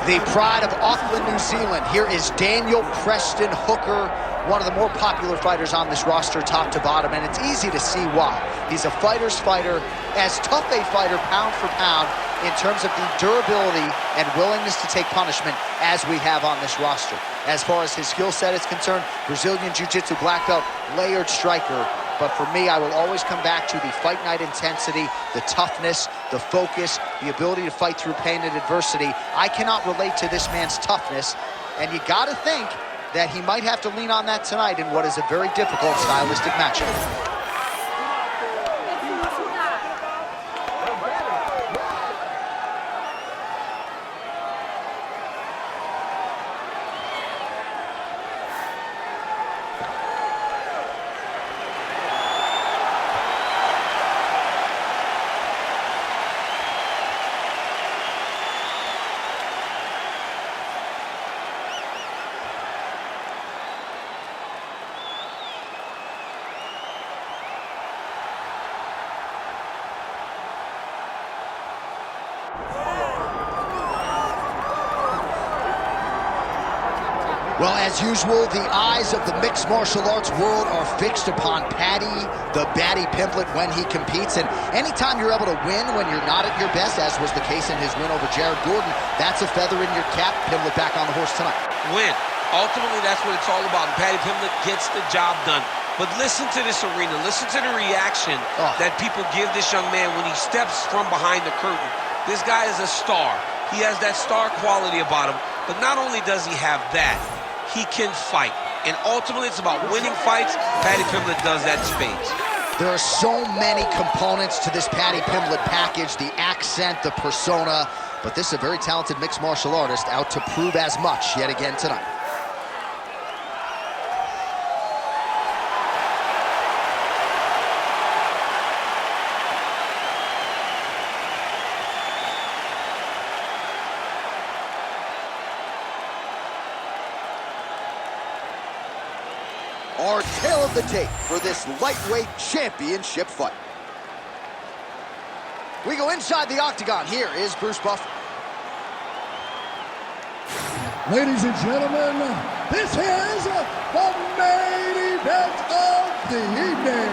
The pride of Auckland, New Zealand. Here is Daniel Preston Hooker, one of the more popular fighters on this roster, top to bottom, and it's easy to see why. He's a fighter's fighter, as tough a fighter pound for pound in terms of the durability and willingness to take punishment as we have on this roster. As far as his skill set is concerned, Brazilian Jiu-Jitsu black belt, layered striker. But for me, I will always come back to the fight night intensity, the toughness, the focus, the ability to fight through pain and adversity. I cannot relate to this man's toughness, and you got to think that he might have to lean on that tonight in what is a very difficult stylistic matchup. Well, as usual, the eyes of the mixed martial arts world are fixed upon Paddy, the Paddy Pimblett, when he competes. And anytime you're able to win when you're not at your best, as was the case in his win over Jared Gordon, that's a feather in your cap. Pimblett back on the horse tonight. Win. Ultimately, that's what it's all about. And Paddy Pimblett gets the job done. But listen to this arena. Listen to the reaction that people give this young man when he steps from behind the curtain. This guy is a star. He has that star quality about him. But not only does he have that, he can fight. And ultimately, it's about winning fights. Paddy Pimblett does that in spades. There are so many components to this Paddy Pimblett package, the accent, the persona, but this is a very talented mixed martial artist out to prove as much yet again tonight. Our tale of the tape for this lightweight championship fight. We go inside the octagon. Here is Bruce Buffer. Ladies and gentlemen, this is the main event of the evening.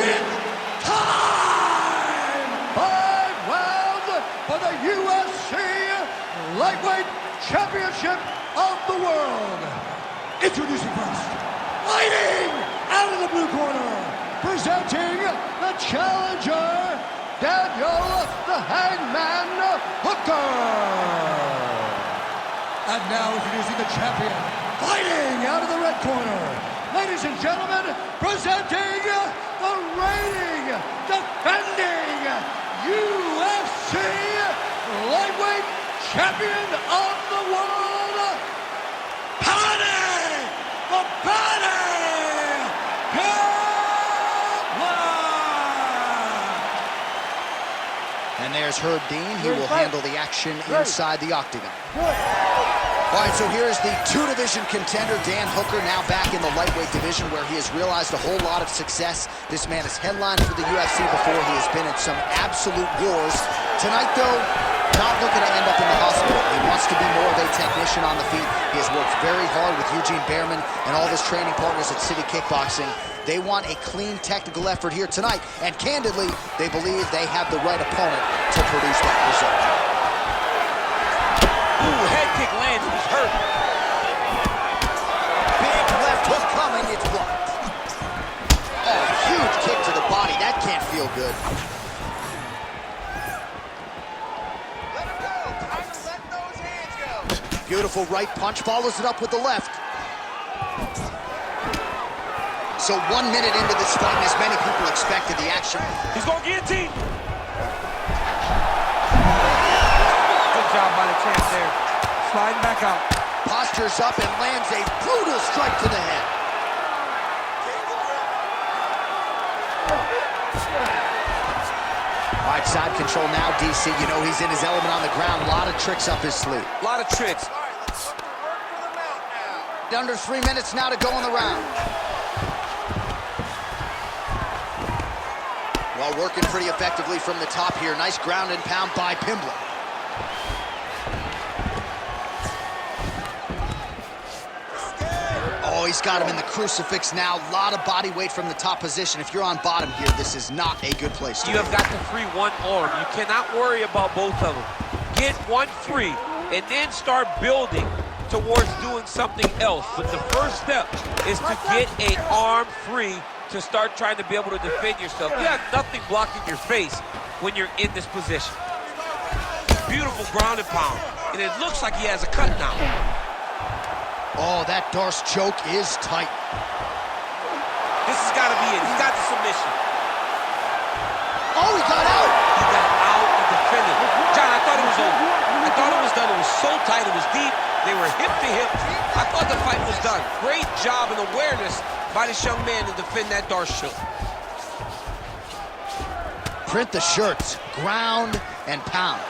It's time! 5 rounds for the UFC lightweight championship of the world. Introducing first, fighting out of the blue corner, presenting the challenger, Daniel the Hangman Hooker. And now introducing the champion, fighting out of the red corner, ladies and gentlemen, presenting the reigning, defending UFC lightweight champion of the world, Paddy the Paddy Pimblett. And there's Herb Dean. He will handle the action inside the octagon. All right, so here's the two-division contender, Dan Hooker, now back in the lightweight division where he has realized a whole lot of success. This man has headlined for the UFC before. He has been in some absolute wars. Tonight, though, not looking to end up in the hospital. He wants to be more of a technician on the feet. He has worked very hard with Eugene Behrman and all of his training partners at City Kickboxing. They want a clean technical effort here tonight, and candidly, they believe they have the right opponent to produce that result. Ooh, head kick lands, he's hurt. Big left hook coming, it's blocked. Oh, huge kick to the body, that can't feel good. Let him go, time to let those hands go. Beautiful right punch, follows it up with the left. So 1 minute into this fight, and as many people expected, the action. He's going to guillotine. Good job by the champ there. Sliding back out. Postures up and lands a brutal strike to the head. All right, side control now, DC. You know he's in his element on the ground. A lot of tricks up his sleeve. A lot of tricks. All right, let's work for the mount now. Under 3 minutes now to go in the round. Well, working pretty effectively from the top here. Nice ground and pound by Pimblett. Oh, he's got him in the crucifix now. A lot of body weight from the top position. If you're on bottom here, this is not a good place to be. You have got to free one arm. You cannot worry about both of them. Get one free and then start building towards doing something else. But the first step is to get an arm free to start trying to be able to defend yourself. You have nothing blocking your face when you're in this position. Beautiful ground and pound. And it looks like he has a cut now. Oh, that Darce choke is tight. This has got to be it. He's got the submission. Oh, he got out. He got out and defended. John, I thought it was over. I thought it was done. It was so tight. It was deep. They were hip to hip. I thought the fight was done. Great job and awareness by this young man to defend that Darce choke. Print the shirts. Ground and pound.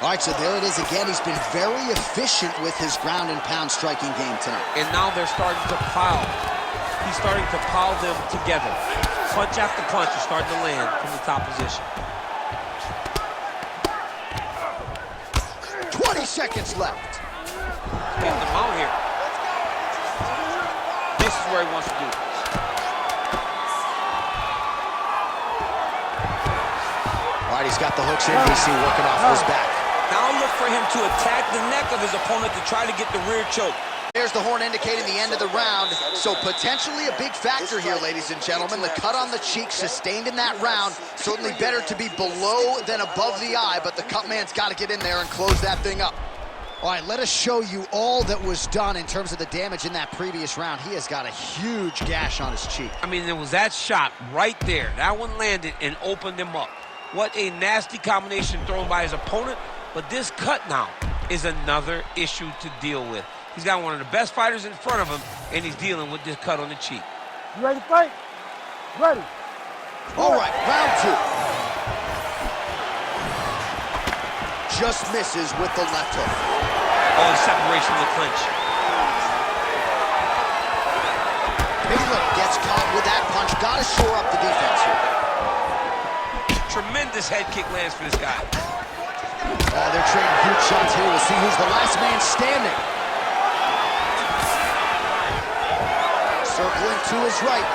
All right, so there it is again. He's been very efficient with his ground and pound striking game tonight. And now they're starting to pile. He's starting to pile them together. Punch after punch is starting to land from the top position. 20 seconds left. Getting them out here. This is where he wants to do. All right, he's got the hooks in, DC, working off his back. Now look for him to attack the neck of his opponent to try to get the rear choke. There's the horn indicating the end of the round. So potentially a big factor here, ladies and gentlemen. The cut on the cheek sustained in that round. Certainly better to be below than above the eye, but the cut man's got to get in there and close that thing up. All right, let us show you all that was done in terms of the damage in that previous round. He has got a huge gash on his cheek. I mean, there was that shot right there. That one landed and opened him up. What a nasty combination thrown by his opponent. But this cut now is another issue to deal with. He's got one of the best fighters in front of him, and he's dealing with this cut on the cheek. You ready to fight? Ready. All right, round two. Just misses with the left hook. Oh, the separation of the clinch. Pimblett gets caught with that punch. Got to shore up the defense here. Tremendous head kick lands for this guy. Oh, they're trading huge shots here. We'll see who's the last man standing. Circling to his right.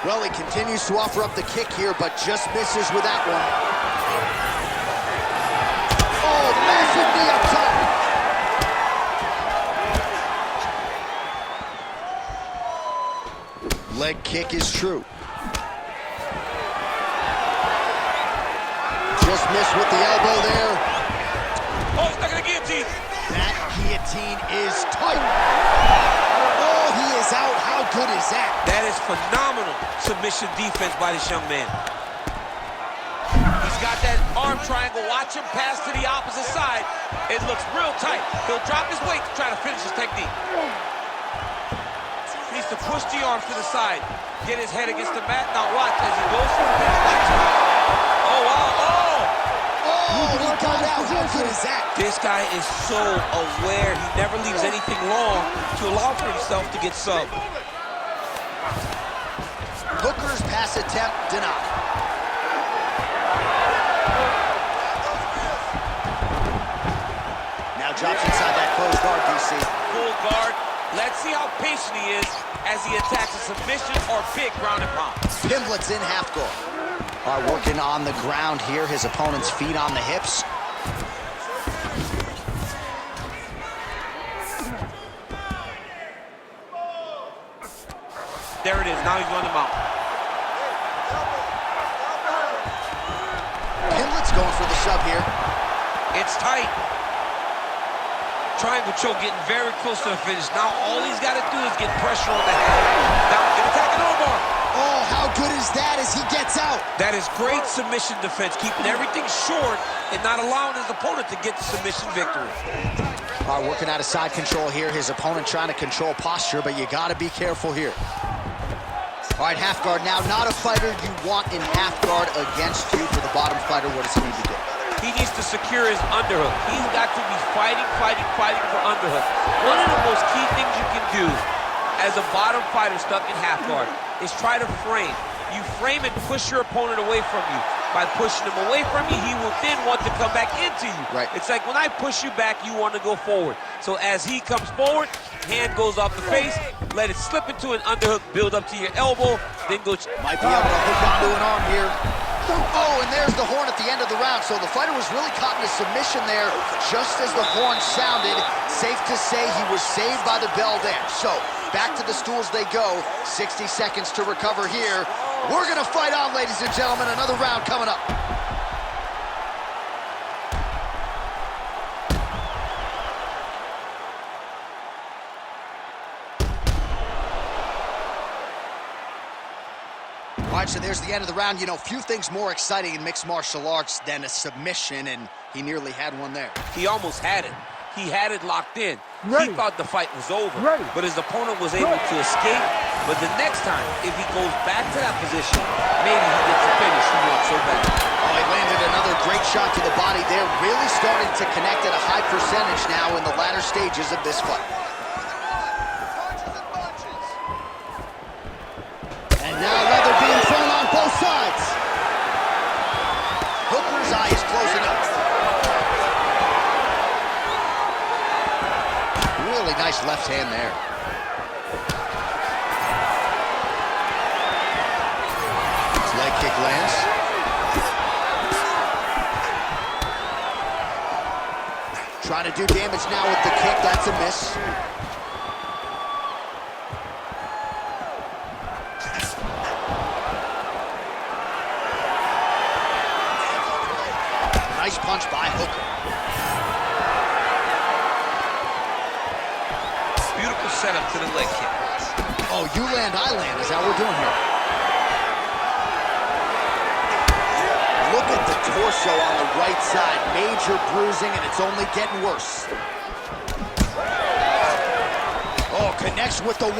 Well, he continues to offer up the kick here, but just misses with that one. Oh, massive knee up top. Leg kick is true. Just missed with the elbow there. Oh, stuck in the guillotine. That guillotine is tight. Oh, he is out. How good is that? That is phenomenal submission defense by this young man. He's got that arm triangle. Watch him pass to the opposite side. It looks real tight. He'll drop his weight to try to finish his technique. He needs to push the arms to the side. Get his head against the mat. Now watch as he goes for the finish. Oh, wow. Oh, he got out. How good is that? This guy is so aware. He never leaves anything long to allow for himself to get subbed. Hooker's pass attempt denied. Now drops inside that closed guard, DC. Full guard. Let's see how patient he is as he attacks a submission or big ground and pound. Pimblett's in half guard. All right, working on the ground here. His opponent's feet on the hips. There it is. Now he's running him out. Pimblett's going for the shove here. It's tight. Triangle choke getting very close to the finish. Now all he's got to do is get pressure on the head. Now get attacking armbar. Oh, how good is that as he gets out? That is great submission defense, keeping everything short and not allowing his opponent to get the submission victory. All right, working out of side control here. His opponent trying to control posture, but you got to be careful here. All right, half guard now. Not a fighter you want in half guard against you. For the bottom fighter, what does he need to do? he needs to secure his underhook. He's got to be fighting for underhook. One of the most key things you can do as a bottom fighter stuck in half guard is try to frame. You frame and push your opponent away from you. By pushing him away from you, he will then want to come back into you. Right. It's like when I push you back, you want to go forward. So as he comes forward, hand goes off the face, let it slip into an underhook, build up to your elbow, then go. Might be able to hook onto an arm here. Oh, and there's the horn at the end of the round. So the fighter was really caught in a submission there just as the horn sounded. Safe to say he was saved by the bell there. So back to the stools they go. 60 seconds to recover here. We're going to fight on, ladies and gentlemen. Another round coming up. All right, so there's the end of the round. You know, few things more exciting in mixed martial arts than a submission, and he nearly had one there. He almost had it. He had it locked in. Ready. He thought the fight was over, Ready. but his opponent was able to escape. But the next time, if he goes back to that position, maybe he gets a finish he wants so bad. Oh, he landed another great shot to the body there. Really starting to connect at a high percentage now in the latter stages of this fight. And now leather being thrown on both sides. Hooker's eye is closing up. Really nice left hand there. Leg kick lands. Trying to do damage now with the kick. That's a miss. Nice punch by Hooker. Beautiful setup to the leg kick. Oh, you land, I land. Is that what we're doing here? Look at the torso on the right side. Major bruising, and it's only getting worse. Oh, connects with the 1-2.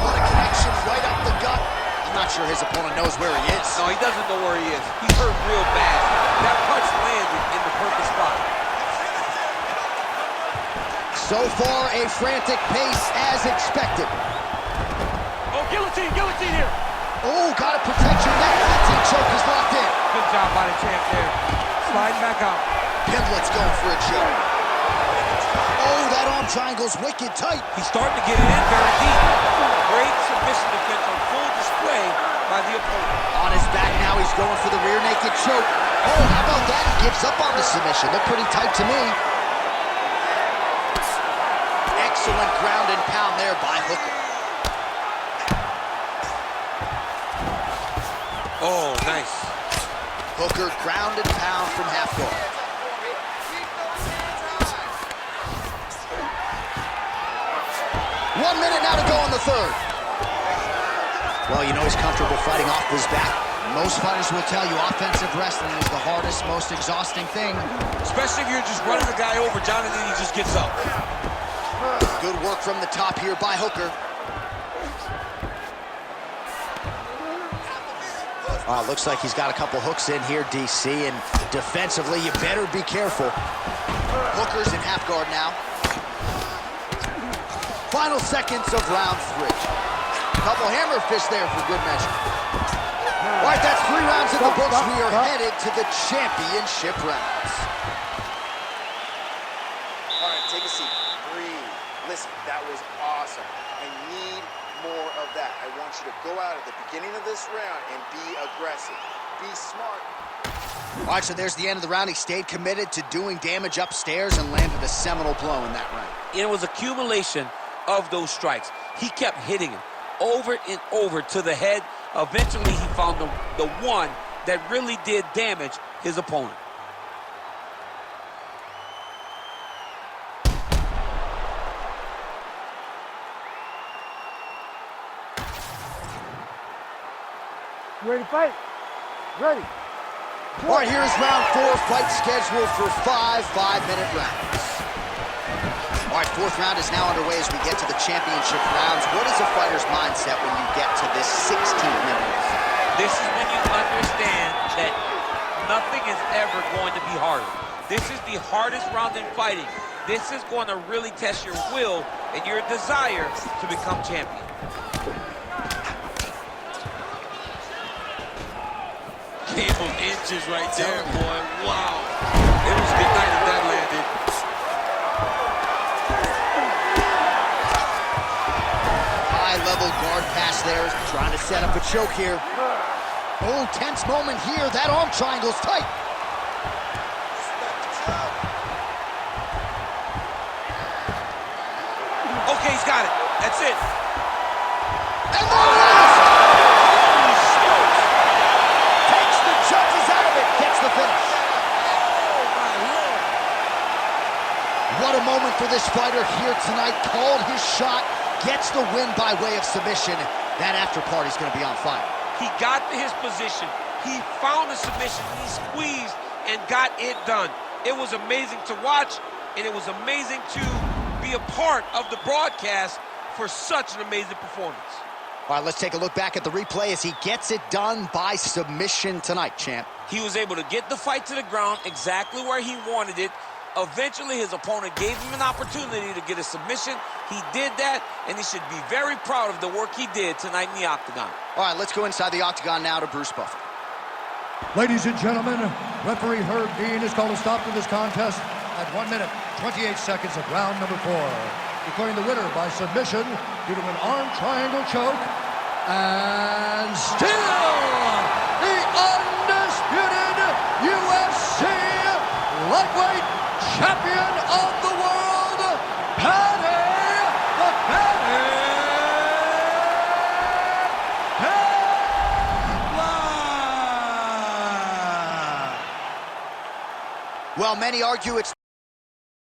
What a connection right up the gut. I'm not sure his opponent knows where he is. No, he doesn't know where he is. He's hurt real bad. That punch landed in the perfect spot. So far, a frantic pace as expected. Oh, guillotine here. Oh, gotta protect your neck. That choke is locked in. Good job by the champ there. Sliding back out. Pimblett's going for a choke. Oh, that arm triangle's wicked tight. He's starting to get it in very deep. Great submission defense on full display by the opponent. On his back now, he's going for the rear naked choke. Oh, how about that? He gives up on the submission. Looked pretty tight to me. Excellent ground and pound there by Hooker. Oh, nice. Hooker ground and pound from half guard. One minute now to go in the third. Well, you know he's comfortable fighting off his back. Most fighters will tell you offensive wrestling is the hardest, most exhausting thing. Especially if you're just running the guy over, John, and then he just gets up. Good work from the top here by Hooker. Looks like he's got a couple hooks in here, DC, and defensively, you better be careful. Hooker's in half guard now. Final seconds of round 3. Couple hammer fists there for good measure. All right, that's 3 rounds in the books. We are headed to the championship rounds. All right, take a seat. Breathe. Listen, that was awesome. I need more of that. I want you to go out at the beginning of this round and be aggressive. Be smart. All right, so there's the end of the round. He stayed committed to doing damage upstairs and landed a seminal blow in that round. It was accumulation of those strikes. He kept hitting him over and over to the head. Eventually, he found the one that really did damage his opponent. Ready to fight? Ready. All right, here's round 4, fight scheduled for 5 5-minute rounds. All right, fourth round is now underway as we get to the championship rounds. What is a fighter's mindset when you get to this 16th minute? This is when you understand that nothing is ever going to be harder. This is the hardest round in fighting. This is going to really test your will and your desire to become champion. Game of inches right there, boy. Wow. It was good night if that landed. High-level guard pass there, trying to set up a choke here. Oh, tense moment here. That arm triangle's tight. Okay, he's got it. That's it. And there it is! Takes the judges out of it, gets the finish. What a moment for this fighter here tonight. Called his shot, gets the win by way of submission. That after party's gonna be on fire. He got to his position. He found the submission. He squeezed and got it done. It was amazing to watch, and it was amazing to be a part of the broadcast for such an amazing performance. All right, let's take a look back at the replay as he gets it done by submission tonight, champ. He was able to get the fight to the ground exactly where he wanted it. Eventually, his opponent gave him an opportunity to get a submission. He did that, and he should be very proud of the work he did tonight in the octagon. All right, let's go inside the octagon now to Bruce Buffer. Ladies and gentlemen, referee Herb Dean has called a stop to this contest at 1 minute, 28 seconds of round number 4, declaring the winner by submission due to an arm triangle choke, and still the undisputed UFC lightweight champion of the world, Paddy Pimblett. Well, many argue it's